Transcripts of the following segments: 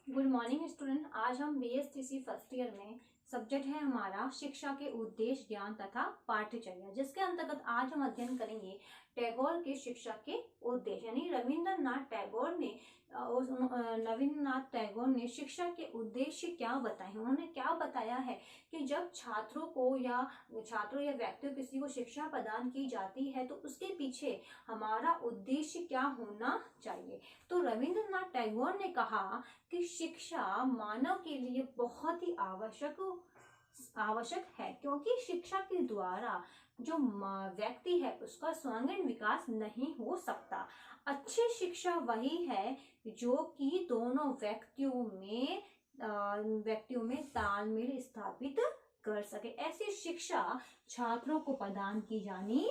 Good morning student. आज हम BSTC first year में सब्जेक्ट है हमारा शिक्षा के उद्देश्य, ज्ञान तथा पाठ्यचर्या, जिसके अंतर्गत आज हम अध्ययन करेंगे टैगोर के शिक्षा के उद्देश्य। यानी रविंद्रनाथ टैगोर ने शिक्षा के उद्देश्य क्या बताए हैं। उन्होंने क्या बताया है कि जब छात्रों या व्यक्तियों किसी को शिक्षा प्रदान की जाती है तो उसके पीछे हमारा उद्देश्य क्या होना चाहिए। तो रविंद्रनाथ टैगोर ने कहा कि शिक्षा मानव के लिए बहुत ही आवश्यक है, क्योंकि शिक्षा के द्वारा जो व्यक्ति है उसका सर्वांगीण विकास नहीं हो सकता। अच्छी शिक्षा वही है जो कि दोनों व्यक्तियों में तालमेल स्थापित कर सके। ऐसी शिक्षा छात्रों को प्रदान की जानी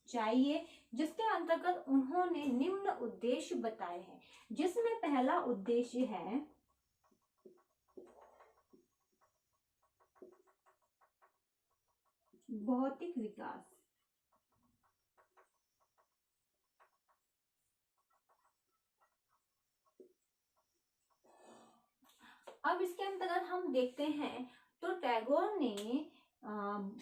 चाहिए, जिसके अंतर्गत उन्होंने निम्न उद्देश्य बताए हैं, जिसमें पहला उद्देश्य है भौतिक विकास। अब इसके अंतर्गत हम देखते हैं तो टैगोर ने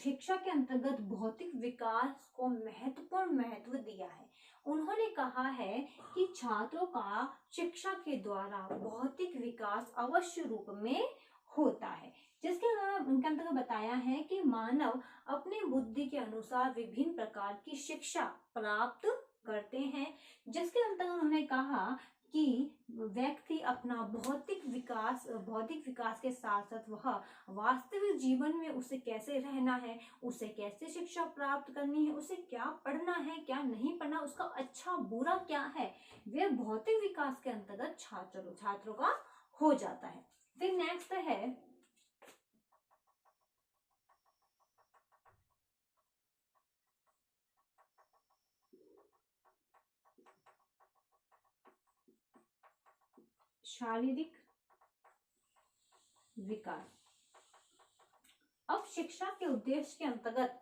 शिक्षा के अंतर्गत भौतिक विकास को महत्वपूर्ण महत्व दिया है। उन्होंने कहा है कि छात्रों का शिक्षा के द्वारा भौतिक विकास अवश्य रूप में होता है, जिसके द्वारा उनके अंतर्गत बताया है कि मानव अपनी बुद्धि के अनुसार विभिन्न प्रकार की शिक्षा प्राप्त करते हैं, जिसके अंतर्गत उन्होंने कहा कि व्यक्ति अपना भौतिक विकास के साथ साथ वह वास्तविक जीवन में उसे कैसे रहना है, उसे कैसे शिक्षा प्राप्त करनी है, उसे क्या पढ़ना है, क्या नहीं पढ़ना, उसका अच्छा बुरा क्या है, वे भौतिक विकास के अंतर्गत छात्रों का हो जाता है। फिर नेक्स्ट है शारीरिक विकास। अब शिक्षा के उद्देश्य के अंतर्गत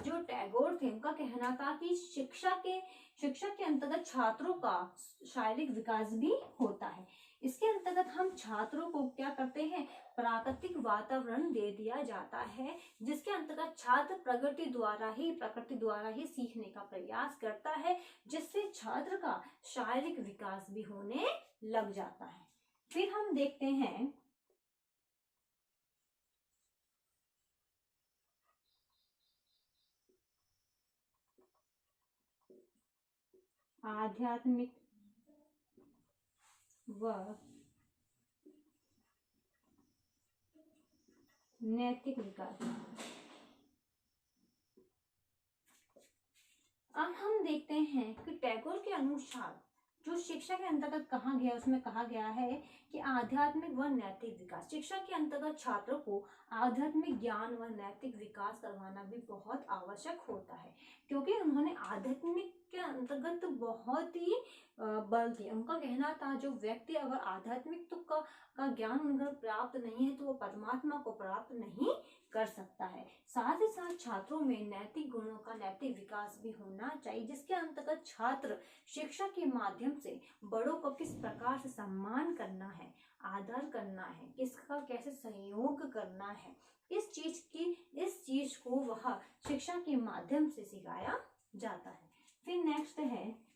जो टैगोर थे उनका कहना था कि शिक्षा के अंतर्गत छात्रों का शारीरिक विकास भी होता है। इसके अंतर्गत हम छात्रों को क्या करते हैं, प्राकृतिक वातावरण दे दिया जाता है, जिसके अंतर्गत छात्र प्रकृति द्वारा ही सीखने का प्रयास करता है, जिससे छात्र का शारीरिक विकास भी होने लग जाता है। फिर हम देखते हैं आध्यात्मिक व नैतिक विकास। अब हम देखते हैं कि टैगोर के अनुसार जो शिक्षा के अंतर्गत कहा गया, उसमें कहा गया है कि आध्यात्मिक व नैतिक विकास। शिक्षा के अंतर्गत छात्रों को आध्यात्मिक ज्ञान व नैतिक विकास करवाना भी बहुत आवश्यक होता है, क्योंकि उन्होंने आध्यात्मिक के अंतर्गत बहुत ही बल दिया। उनका कहना था जो व्यक्ति अगर आध्यात्मिक का ज्ञान उनको प्राप्त नहीं है तो वो परमात्मा को प्राप्त नहीं कर सकता है। साथ ही साथ छात्रों में नैतिक गुणों का नैतिक विकास भी होना चाहिए, जिसके अंतर्गत छात्र शिक्षा के माध्यम से बड़ों को किस प्रकार से सम्मान करना है, आदर करना है, किसका कैसे सहयोग करना है, इस चीज को वह शिक्षा के माध्यम से सिखाया जाता है। फिर नेक्स्ट है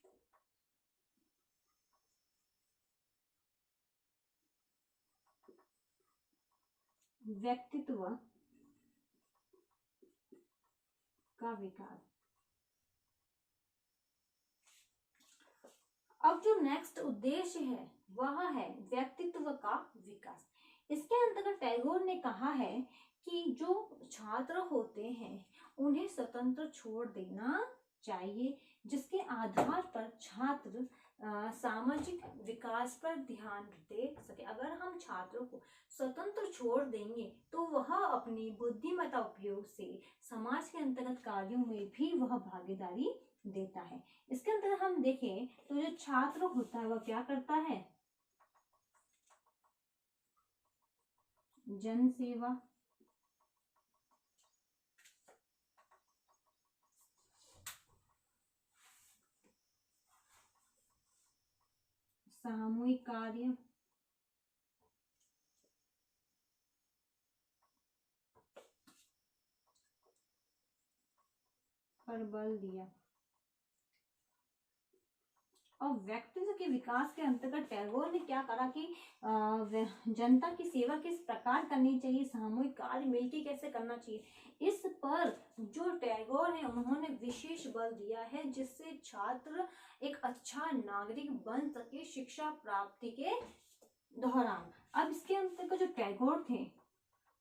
व्यक्तित्व का विकास। अब जो नेक्स्ट उद्देश्य है वह है व्यक्तित्व का विकास। इसके अंतर्गत टैगोर ने कहा है कि जो छात्र होते हैं उन्हें स्वतंत्र छोड़ देना चाहिए, जिसके आधार पर छात्र सामाजिक विकास पर ध्यान दे सके। अगर हम छात्रों को स्वतंत्र छोड़ देंगे तो वह अपनी बुद्धिमत्ता उपयोग से समाज के अंतर्गत कार्यों में भी वह भागीदारी देता है। इसके अंदर हम देखें तो जो छात्र होता है वह क्या करता है, जन सेवा, सामूहिक कार्य, पर बल दिया। और व्यक्तित्व के विकास के अंतर्गत टैगोर ने क्या करा कि जनता की सेवा किस प्रकार करनी चाहिए, सामूहिक कार्य मिलकर कैसे करना चाहिए, इस पर जो टैगोर है उन्होंने विशेष बल दिया है, जिससे छात्र एक अच्छा नागरिक बन सके शिक्षा प्राप्ति के दौरान। अब इसके अंतर्गत जो टैगोर थे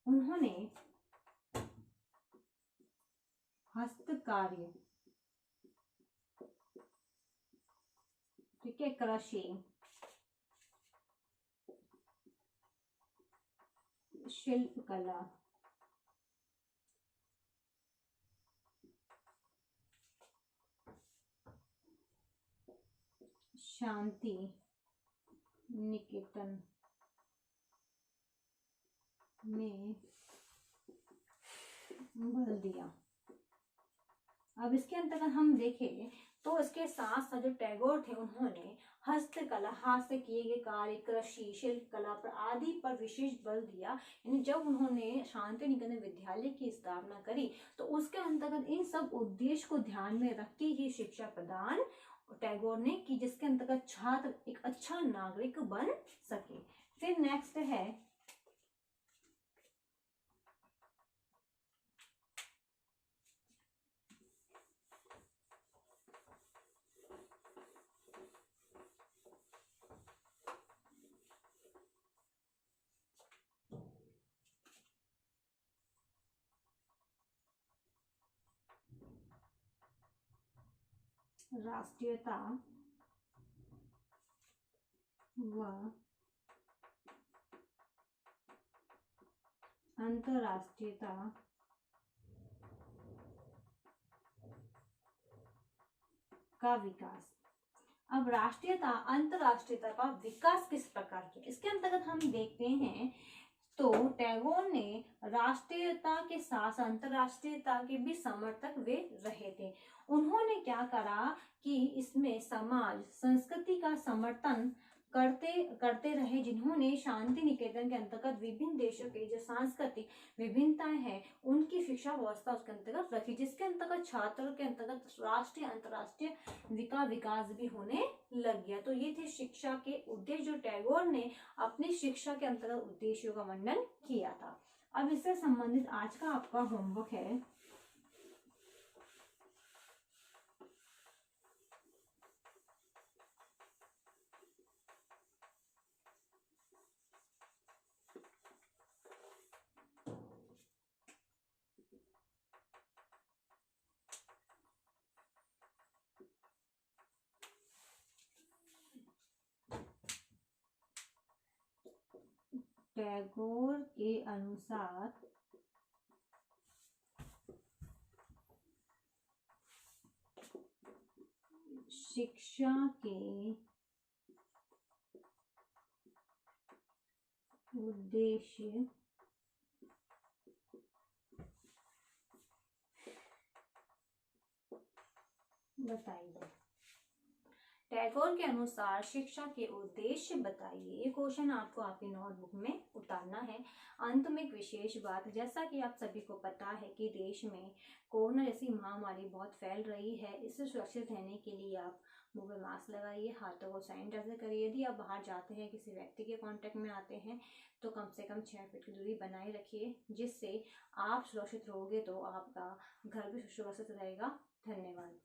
उन्होंने हस्तकार्य, ठीक है, कृषि, शिल्पकला, शांति निकेतन में बल दिया। अब इसके अंतर्गत हम देखें तो इसके साथ साथ जो टैगोर थे उन्होंने हस्तकला, हाथ से किए गए कार्य, कृषि, शिल्पकला पर आदि पर विशेष बल दिया। यानी जब उन्होंने शांति निकेतन विद्यालय की स्थापना करी तो उसके अंतर्गत इन सब उद्देश्य को ध्यान में रख के ही शिक्षा प्रदान टैगोर ने की, जिसके अंतर्गत छात्र एक अच्छा नागरिक बन सके। फिर नेक्स्ट है राष्ट्रीयता व अंतरराष्ट्रीयता का विकास। अब राष्ट्रीयता अंतरराष्ट्रीयता का विकास किस प्रकार किया, इसके अंतर्गत हम देखते हैं तो टैगोर ने राष्ट्रीयता के साथ अंतरराष्ट्रीयता के भी समर्थक वे रहे थे। उन्होंने क्या करा कि इसमें समाज संस्कृति का समर्थन करते रहे, जिन्होंने शांति निकेतन के अंतर्गत विभिन्न देशों के जो सांस्कृतिक विभिन्नताएं हैं उनकी शिक्षा व्यवस्था उसके अंतर्गत रखी, जिसके अंतर्गत छात्रों के अंतर्गत राष्ट्रीय अंतरराष्ट्रीय विकास भी होने लग गया। तो ये थे शिक्षा के उद्देश्य जो टैगोर ने अपनी शिक्षा के अंतर्गत उद्देश्यों का वर्णन किया था। अब इससे संबंधित आज का आपका होमवर्क है टैगोर के अनुसार शिक्षा के उद्देश्य बताइए। टैगोर के अनुसार शिक्षा के उद्देश्य बताइए, ये क्वेश्चन आपको आपकी नोटबुक में उतारना है। अंत में एक विशेष बात, जैसा कि आप सभी को पता है कि देश में कोरोना जैसी महामारी बहुत फैल रही है, इससे सुरक्षित रहने के लिए आप मुंह पे मास्क लगाइए, हाथों को सैनिटाइजर करिए। यदि आप बाहर जाते हैं, किसी व्यक्ति के कांटेक्ट में आते हैं तो कम से कम 6 फीट की दूरी बनाए रखिए, जिससे आप सुरक्षित रहोगे तो आपका घर भी सुरक्षित रहेगा। धन्यवाद।